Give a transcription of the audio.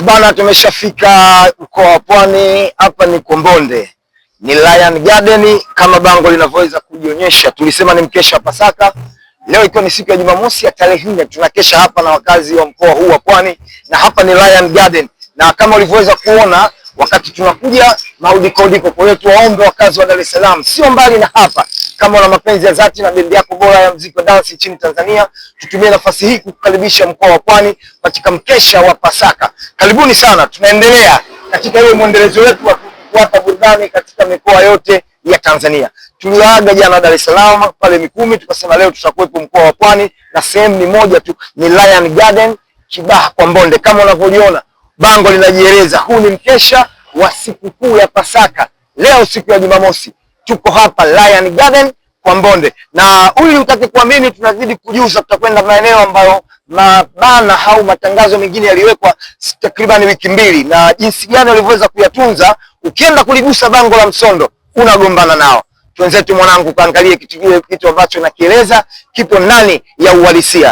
Bana, tumeshafika mkoa wa Pwani. Hapa ni Kombonde, ni Lion Garden kama bango linavyoweza kujionyesha. Tulisema ni mkesha wa Pasaka. Leo ikiwa ni siku ya Jumamosi ya tarehe 4, tunakesha hapa na wakazi wa mkoa huu wa Pwani, na hapa ni Lion Garden. Na kama ulivyoweza kuona wakati tunakuja maudiko, kwa hiyo tuwaombe wakazi wa Dar es Salaam, sio mbali na hapa, kama una mapenzi ya dhati na bendi yako bora ya muziki wa dance nchini Tanzania, tutumie nafasi hii kukaribisha mkoa wa Pwani katika mkesha wa Pasaka. Karibuni sana, tunaendelea katika ile mwendelezo wetu wa kuwapa burudani katika mikoa yote ya Tanzania. Tuliaga jana Dar es Salaam pale Mikumi, tukasema leo tutakuwepo mkoa wa Pwani, na sehemu ni moja tu, ni Lion Garden Kibaha Kombonde. Kama unavyoona bango linajieleza, huu ni mkesha wa sikukuu ya Pasaka. Leo siku ya Jumamosi tuko hapa Lion Garden Kombonde, na huyu utake kuamini, tunazidi kujuza, tutakwenda maeneo ambayo mabana au matangazo mengine yaliwekwa takriban wiki mbili, na jinsi gani walivyoweza kuyatunza. Ukienda kuligusa bango la Msondo unagombana nao. Twenzetu mwanangu, kaangalie kitu ambacho nakieleza kipo ndani ya uhalisia.